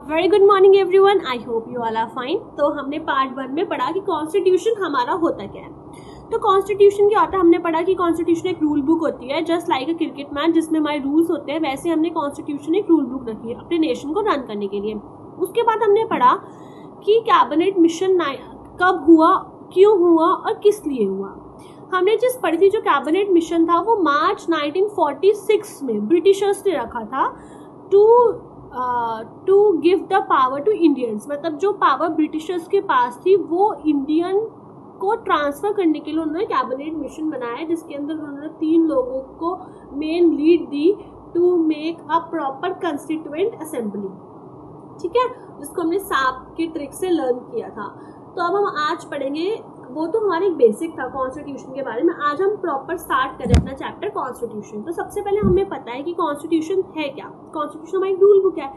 Very good morning everyone, I hope you all are fine. तो हमने part 1 में पढ़ा कि कॉन्स्टिट्यूशन हमारा होता क्या है। तो कॉन्स्टिट्यूशन क्या होता है, हमने पढ़ा कि कॉन्स्टिट्यूशन एक रूल बुक होती है, जस्ट लाइक अ क्रिकेट मैच जिसमें हमारे रूल्स होते हैं, वैसे हमने कॉन्स्टिट्यूशन एक रूल बुक रखी है अपने नेशन को रन करने के लिए। उसके बाद हमने पढ़ा कि कैबिनेट मिशन कब हुआ, क्यों हुआ और किस लिए हुआ। हमने जिस पढ़ी थी, जो कैबिनेट मिशन था वो मार्च 1946 में ब्रिटिशर्स ने रखा था to give the power to Indians. मतलब जो पावर ब्रिटिशर्स के पास थी वो इंडियन को ट्रांसफर करने के लिए उन्होंने कैबिनेट मिशन बनाया, जिसके अंदर उन्होंने 3 लोगों को मेन लीड दी to make a proper constituent assembly. ठीक है, जिसको हमने सांप की ट्रिक से लर्न किया था। तो अब हम आज पढ़ेंगे, वो तो हमारा एक बेसिक था कॉन्स्टिट्यूशन के बारे में। आज हम प्रॉपर स्टार्ट करें अपना चैप्टर कॉन्स्टिट्यूशन। तो सबसे पहले हमें पता है कि कॉन्स्टिट्यूशन है क्या। कॉन्स्टिट्यूशन हमारी रूल बुक है।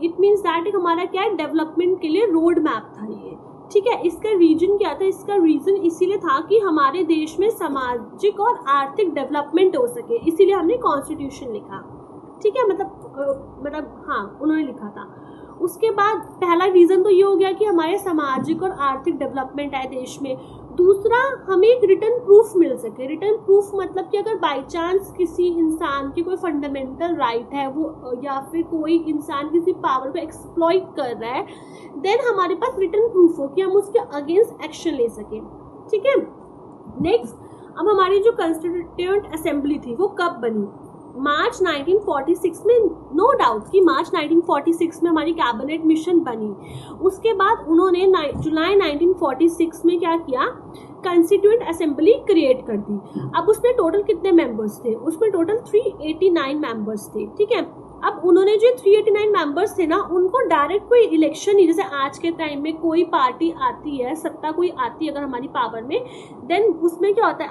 इट मीन्स दैट एक हमारा क्या है, डेवलपमेंट के लिए रोड मैप था ये। ठीक है, इसका रीजन क्या था? इसका रीजन इसीलिए था कि हमारे देश में सामाजिक और आर्थिक डेवलपमेंट हो सके, इसीलिए हमने कॉन्स्टिट्यूशन लिखा। ठीक है, मतलब हाँ, उन्होंने लिखा था। उसके बाद पहला रीजन तो ये हो गया कि हमारे सामाजिक और आर्थिक डेवलपमेंट है देश में। दूसरा, हमें एक रिटर्न प्रूफ मिल सके। रिटर्न प्रूफ मतलब कि अगर बाई चांस किसी इंसान की कोई फंडामेंटल राइट है वो, या फिर कोई इंसान किसी पावर को एक्सप्लॉइट कर रहा है, देन हमारे पास रिटर्न प्रूफ हो कि हम उसके अगेंस्ट एक्शन ले सकें। ठीक है, नेक्स्ट, अब हमारी जो कंस्टिट्यूएंट असेंबली थी वो कब बनी? मार्च 1946 में। नो डाउट कि मार्च 1946 में हमारी कैबिनेट मिशन बनी। उसके बाद उन्होंने जुलाई 1946 में क्या किया, कंस्टिट्यूएंट असेंबली क्रिएट कर दी। अब उसमें टोटल कितने मेंबर्स थे? उसमें टोटल 389 मेंबर्स थे। ठीक है, अब उन्होंने जो 389 मेंबर्स थे ना, उनको डायरेक्ट कोई इलेक्शन नहीं, जैसे आज के टाइम में कोई पार्टी आती है, सत्ता कोई आती है अगर हमारी पावर में, देन उसमें क्या होता है,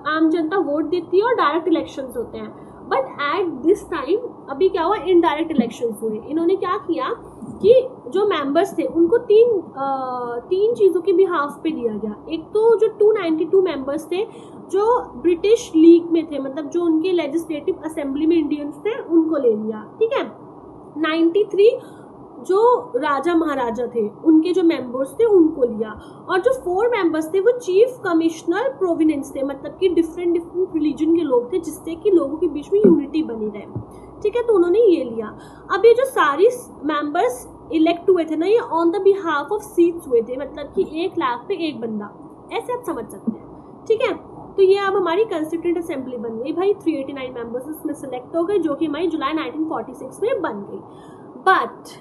आम जनता वोट देती है और डायरेक्ट इलेक्शंस होते हैं। बट एट दिस टाइम अभी क्या हुआ, इनडायरेक्ट इलेक्शंस हुए। इन्होंने क्या किया कि जो मेंबर्स थे उनको तीन चीज़ों के बिहाफ पे दिया गया। एक तो जो 292 मेंबर्स थे जो ब्रिटिश लीग में थे, मतलब जो उनके लेजिस्लेटिव असेंबली में इंडियंस थे, उनको ले लिया। ठीक है, 93 जो राजा महाराजा थे उनके जो मेंबर्स थे उनको लिया, और जो 4 मेंबर्स थे वो चीफ कमिश्नर प्रोविनेंस थे, मतलब कि डिफरेंट रिलीजन के लोग थे, जिससे कि लोगों के बीच में यूनिटी बनी रहे। ठीक है, तो उन्होंने ये लिया। अब ये जो सारी मेंबर्स इलेक्ट हुए थे ना, ये on the behalf of seats हुए थे, मतलब कि 1 लाख पे 1 बंदा, ऐसे आप समझ सकते हैं। ठीक है, तो ये अब हमारी कंस्टिट्यूएंट असेंबली बन गई भाई। 389 मेंबर्स उसमें सेलेक्ट हो गए, जो कि हमारी जुलाई 1946 में बन गई। बट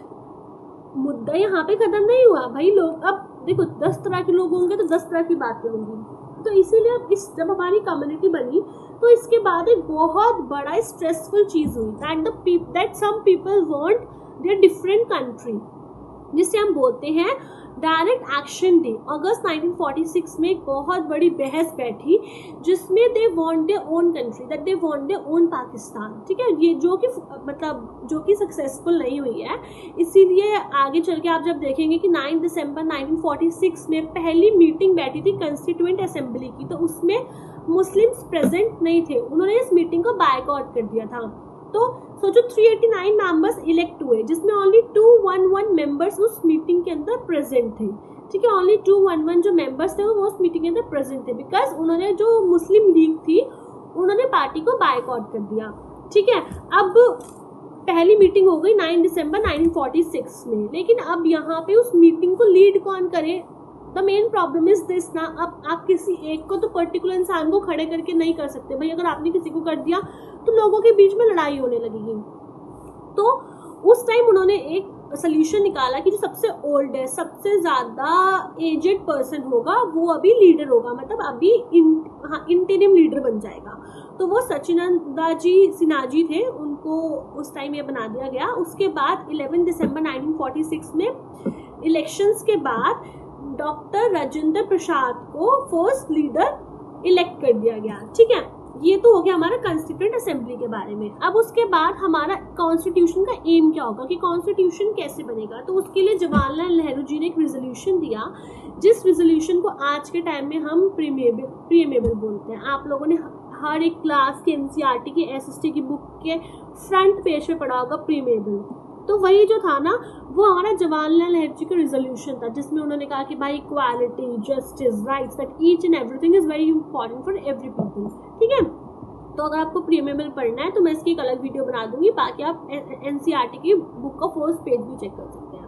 मुद्दा यहाँ पे खत्म नहीं हुआ भाई। लोग, अब देखो 10 तरह के लोग होंगे तो 10 तरह की बातें होंगी। तो इसीलिए अब जब हमारी कम्युनिटी बनी तो इसके बाद एक बहुत बड़ा स्ट्रेसफुल चीज हुई, that some people want their different country, जिसे हम बोलते हैं डायरेक्ट एक्शन डे। अगस्त 1946 में एक बहुत बड़ी बहस बैठी, जिसमें they want their own country, that they want their own Pakistan. ठीक है, ये जो कि सक्सेसफुल नहीं हुई है। इसीलिए आगे चल के आप जब देखेंगे कि 9 दिसंबर 1946 में पहली मीटिंग बैठी थी कंस्टिट्यूएंट असेंबली की, तो उसमें मुस्लिम्स प्रेजेंट नहीं थे। उन्होंने इस मीटिंग को बायकॉट कर दिया था। तो सोचो 389 मेंबर्स इलेक्ट हुए, जिसमें ओनली 211 मेंबर्स उस मीटिंग के अंदर प्रेजेंट थे। ठीक है, ओनली 211 जो मेंबर्स थे वो उस मीटिंग के अंदर प्रेजेंट थे, बिकॉज उन्होंने जो मुस्लिम लीग थी उन्होंने पार्टी को बायकॉट कर दिया। ठीक है, अब पहली मीटिंग हो गई 9 दिसंबर 1946 में, लेकिन अब यहाँ पे उस मीटिंग को लीड कौन करे? The main problem is this ना, अब आप किसी एक को तो पर्टिकुलर इंसान को खड़े करके नहीं कर सकते भाई। अगर आपने किसी को कर दिया तो लोगों के बीच में लड़ाई होने लगेगी। तो उस टाइम उन्होंने एक सोल्यूशन निकाला कि जो सबसे ओल्ड है, सबसे ज्यादा एजेड पर्सन होगा वो अभी लीडर होगा, मतलब अभी इंटरिम लीडर बन जाएगा। तो वो सचिनंदा जी सिन्हा जी थे, उनको उस टाइम ये बना दिया गया। उसके बाद 11 दिसंबर 1946 में इलेक्शंस के बाद डॉक्टर राजेंद्र प्रसाद को फर्स्ट लीडर इलेक्ट कर दिया गया। ठीक है, ये तो हो गया हमारा कॉन्स्टिट्यूएंट असेंबली के बारे में। अब उसके बाद हमारा कॉन्स्टिट्यूशन का एम क्या होगा, कि कॉन्स्टिट्यूशन कैसे बनेगा। तो उसके लिए जवाहरलाल नेहरू जी ने एक रेजोल्यूशन दिया, जिस रेजोल्यूशन को आज के टाइम में हम प्रीएमेबल बोलते हैं। आप लोगों ने हर एक क्लास के एनसीईआरटी की एसएसटी की बुक के फ्रंट पेज पे पढ़ा होगा प्रीएमेबल। तो वही जो था ना वो हमारा जवाहरलाल नेहरू जी का रिजोल्यूशन था, जिसमें उन्होंने कहा कि भाई equality, justice, rights, that each and everything is very important for every people. ठीक है, तो अगर आपको प्रीएमएमएल पढ़ना है तो मैं इसकी एक अलग वीडियो बना दूंगी, बाकी आप एनसीईआरटी की बुक का फर्स्ट पेज भी चेक कर सकते हैं।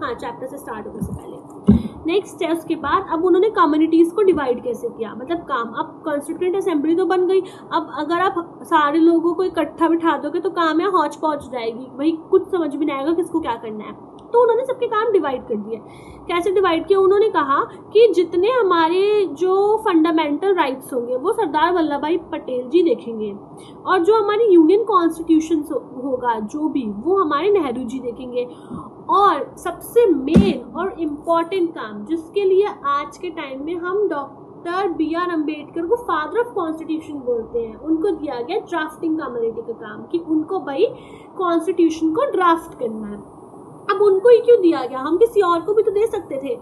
हाँ, चैप्टर से स्टार्ट होने से पहले। नेक्स्ट है उसके बाद अब उन्होंने कम्युनिटीज को डिवाइड कैसे किया, मतलब काम, अब कॉन्स्टिट्यूएंट असेंबली तो बन गई, अब अगर आप सारे लोगों को इकट्ठा बिठा दोगे तो काम है हौच पौच जाएगी, भाई कुछ समझ में नहीं आएगा किसको क्या करना है। तो उन्होंने सबके काम डिवाइड कर दिए। कैसे डिवाइड किया, उन्होंने कहा कि जितने हमारे जो फंडामेंटल राइट्स होंगे वो सरदार वल्लभ भाई पटेल जी देखेंगे, और जो हमारी यूनियन कॉन्स्टिट्यूशन होगा जो भी, वो हमारे नेहरू जी देखेंगे। और सबसे मेन और इम्पॉर्टेंट काम जिसके लिए आज के टाइम में हम डॉक्टर बी.आर. अम्बेडकर को फादर ऑफ कॉन्स्टिट्यूशन बोलते हैं, उनको दिया गया ड्राफ्टिंग कम्युनिटी का काम, कि उनको भाई कॉन्स्टिट्यूशन को ड्राफ्ट करना है। अब उनको ही क्यों दिया गया, हम किसी और को भी तो दे सकते थे।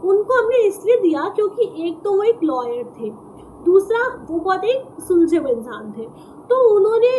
उनको हमने इसलिए दिया क्योंकि एक तो वो एक लॉयर थे, दूसरा वो बहुत एक सुलझे हुए इंसान थे। तो उन्होंने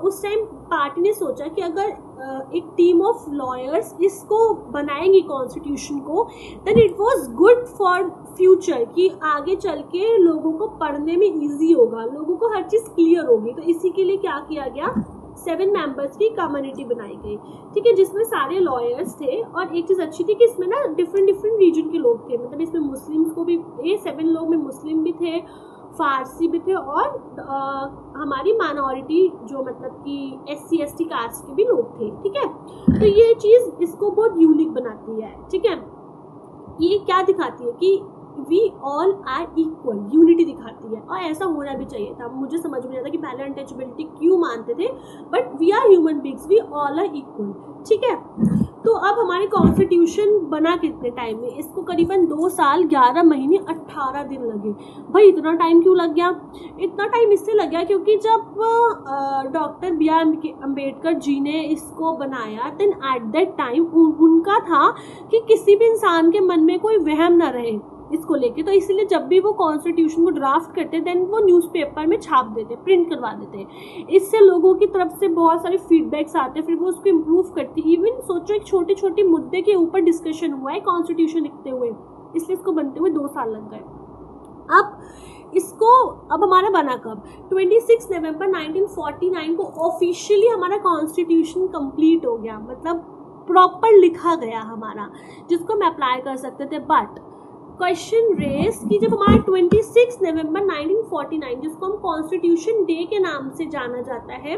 उस टाइम पार्टी ने सोचा कि अगर एक टीम ऑफ लॉयर्स इसको बनाएंगी कॉन्स्टिट्यूशन को, then it was good for future, कि आगे चल के लोगों को पढ़ने में इजी होगा, लोगों को हर चीज़ क्लियर होगी। तो इसी के लिए क्या किया गया, 7 मेंबर्स की कम्युनिटी बनाई गई। ठीक है, जिसमें सारे लॉयर्स थे। और एक चीज़ अच्छी थी कि इसमें ना डिफरेंट रीजन के लोग थे, मतलब इसमें मुस्लिम्स को भी, ये 7 लोग में मुस्लिम भी थे, फारसी भी थे, और हमारी माइनॉरिटी जो मतलब कि SC ST कास्ट के भी लोग थे। ठीक है, तो ये चीज़ इसको बहुत यूनिक बनाती है। ठीक है, ये क्या दिखाती है कि we all are equal, unity दिखाती है, और ऐसा होना भी चाहिए था। मुझे समझ में नहीं आता कि पहले अनटचेबिलिटी क्यों मानते थे, but we are human beings, we all are equal. ठीक है, तो अब हमारे कॉन्स्टिट्यूशन बना कितने टाइम में, इसको करीबन 2 साल 11 महीने 18 दिन लगे। भाई इतना टाइम क्यों लग गया, इतना टाइम इससे लग गया क्योंकि जब डॉक्टर बी.आर. अम्बेडकर जी ने इसको बनाया, देन एट दैट टाइम उनका था कि किसी भी इंसान के मन में कोई वहम ना रहे इसको लेके, तो इसलिए जब भी वो कॉन्स्टिट्यूशन को ड्राफ्ट करते देन वो न्यूज़पेपर में छाप देते, प्रिंट करवा देते। इससे लोगों की तरफ से बहुत सारे फीडबैक्स आते, फिर वो उसको इम्प्रूव करती। इवन सोचो एक छोटे छोटे मुद्दे के ऊपर डिस्कशन हुआ है कॉन्स्टिट्यूशन लिखते हुए, इसलिए इसको बनते हुए 2 साल लग गए। अब हमारा बना कब, 26 नवंबर 1949 को ऑफिशियली हमारा कॉन्स्टिट्यूशन कंप्लीट हो गया, मतलब प्रॉपर लिखा गया हमारा, जिसको हम अप्लाई कर सकते थे। बट क्वेश्चन रेस कि जब हमारा 26 नवंबर 1949, जिसको हम कॉन्स्टिट्यूशन डे के नाम से जाना जाता है,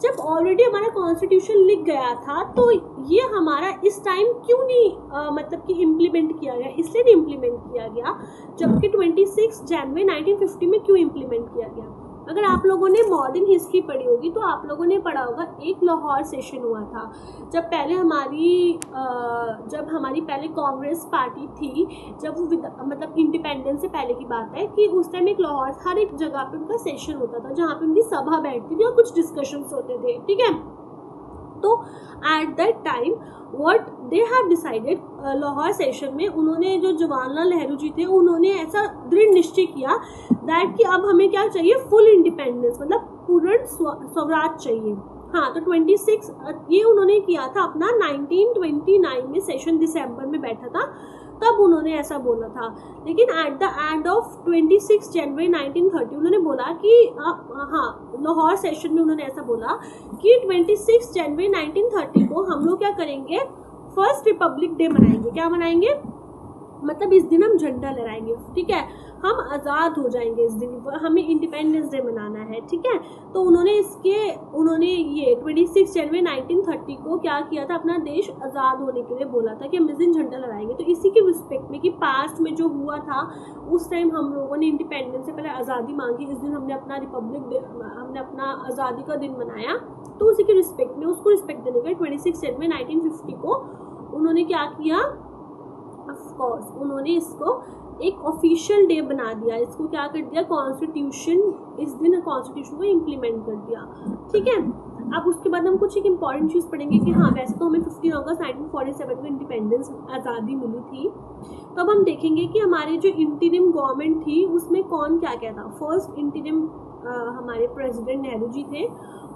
जब ऑलरेडी हमारा कॉन्स्टिट्यूशन लिख गया था, तो ये हमारा इस टाइम क्यों नहीं मतलब कि इम्प्लीमेंट किया गया, इसलिए नहीं इम्प्लीमेंट किया गया, जबकि 26 जनवरी 1950 में क्यों इम्प्लीमेंट किया गया। अगर आप लोगों ने मॉडर्न हिस्ट्री पढ़ी होगी तो आप लोगों ने पढ़ा होगा एक लाहौर सेशन हुआ था, जब हमारी पहले कांग्रेस पार्टी थी, जब वो मतलब इंडिपेंडेंस से पहले की बात है कि उस टाइम एक लाहौर हर एक जगह पे उनका सेशन होता था, जहाँ पे उनकी सभा बैठती थी और कुछ डिस्कशंस होते थे। ठीक है, तो at that time what they have decided, Lahore session में उन्होंने, जो जवाहरलाल नेहरू जी थे, उन्होंने ऐसा दृढ़ निश्चय किया दैट कि अब हमें क्या चाहिए, फुल इंडिपेंडेंस, मतलब पूर्ण स्वराज चाहिए। हाँ, तो 26 ये उन्होंने किया था अपना 1929 में सेशन, दिसंबर में बैठा था, तब उन्होंने ऐसा बोला था। लेकिन एट द एंड ऑफ 26 जनवरी 1930 उन्होंने बोला कि हाँ, लाहौर सेशन में उन्होंने ऐसा बोला कि 26 जनवरी 1930 को हम लोग क्या करेंगे, फर्स्ट रिपब्लिक डे मनाएंगे। क्या मनाएंगे, मतलब इस दिन हम झंडा लहराएंगे। ठीक है, हम आज़ाद हो जाएंगे इस दिन, हमें इंडिपेंडेंस डे मनाना है। ठीक है, तो उन्होंने ये 26 जनवरी 1930 को क्या किया था, अपना देश आज़ाद होने के लिए बोला था कि हम इस दिन झंडा लहराएंगे। तो इसी के रिस्पेक्ट में कि पास्ट में जो हुआ था उस टाइम हम लोगों ने इंडिपेंडेंस से पहले आज़ादी मांगी, इस दिन हमने अपना रिपब्लिक डे, हमने अपना आज़ादी का दिन मनाया, तो उसी के रिस्पेक्ट में, उसको रिस्पेक्ट देने के 26 जनवरी 1950 को उन्होंने क्या किया, ऑफकोर्स उन्होंने इसको एक ऑफिशियल डे बना दिया, इसको क्या कर दिया, कॉन्स्टिट्यूशन, इस दिन कॉन्स्टिट्यूशन को इम्प्लीमेंट कर दिया। ठीक है, अब उसके बाद हम कुछ एक इम्पॉर्टेंट चीज़ पढ़ेंगे कि हाँ, वैसे तो हमें 15 अगस्त 1947 को इंडिपेंडेंस आज़ादी मिली थी। तो अब हम देखेंगे कि हमारे जो इंटीरिम गवर्नमेंट थी उसमें कौन क्या क्या था। फर्स्ट इंटीरिम हमारे प्रेसिडेंट नेहरू जी थे,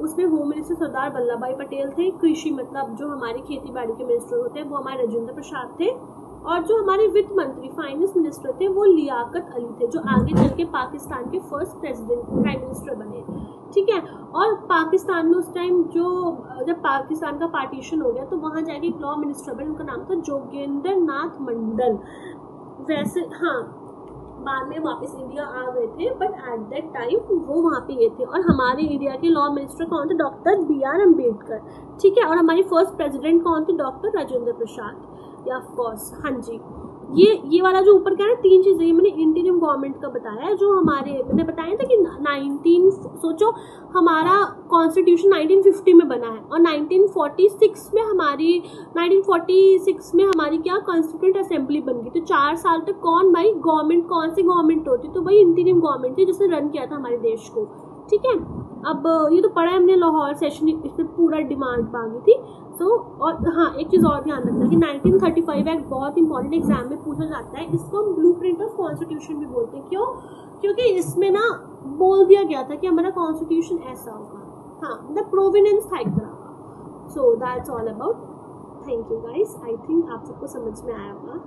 उसमें होम मिनिस्टर सरदार वल्लभ भाई पटेल थे, कृषि मतलब जो हमारे खेती बाड़ी के मिनिस्टर होते हैं वो हमारे राजेंद्र प्रसाद थे, और जो हमारे वित्त मंत्री फाइनेंस मिनिस्टर थे वो लियाकत अली थे, जो आगे चल के पाकिस्तान के फर्स्ट प्रेसिडेंट प्राइम मिनिस्टर बने। ठीक है, और पाकिस्तान में उस टाइम जब पाकिस्तान का पार्टीशन हो गया तो वहाँ जाके एक लॉ मिनिस्टर बने, उनका नाम था जोगेंद्र नाथ मंडल। वैसे हाँ, बाद में वापस इंडिया आ गए थे, बट एट दैट टाइम वो वहाँ पे ये थे। और हमारे इंडिया के लॉ मिनिस्टर कौन थे? Doctor BR Ambedkar. ठीक है, और हमारी फर्स्ट प्रेसिडेंट कौन थे? डॉक्टर राजेंद्र प्रसाद। या ऑफ कोर्स, हाँ जी, ये वाला जो ऊपर क्या है, 3 चीजें ये मैंने इंटीरियम गवर्नमेंट का बताया है, जो हमारे मैंने बताया था कि सोचो हमारा कॉन्स्टिट्यूशन 1950 में बना है, और 1946 में हमारी क्या कॉन्स्टिट्यूंट असेंबली बन गई। तो 4 साल तक कौन भाई गवर्नमेंट, कौन सी गवर्नमेंट होती? तो भाई इंटीरियम गवर्नमेंट थी, जिसने रन किया था हमारे देश को। ठीक है, अब ये तो पढ़ा है हमने लाहौर सेशन, इसमें पूरा डिमांड मांगी थी। तो और हाँ, एक चीज़ और ध्यान रखना कि 1935 एक्ट बहुत इंपॉर्टेंट एग्जाम में पूछा जाता है। इसको हम ब्लूप्रिंट ऑफ कॉन्स्टिट्यूशन भी बोलते हैं। क्यों? क्योंकि इसमें ना बोल दिया गया था कि हमारा कॉन्स्टिट्यूशन ऐसा होगा। हाँ, मतलब प्रोविनेंस था एक तरह का। So that's all about. Thank you guys, I think आप सबको समझ में आया होगा।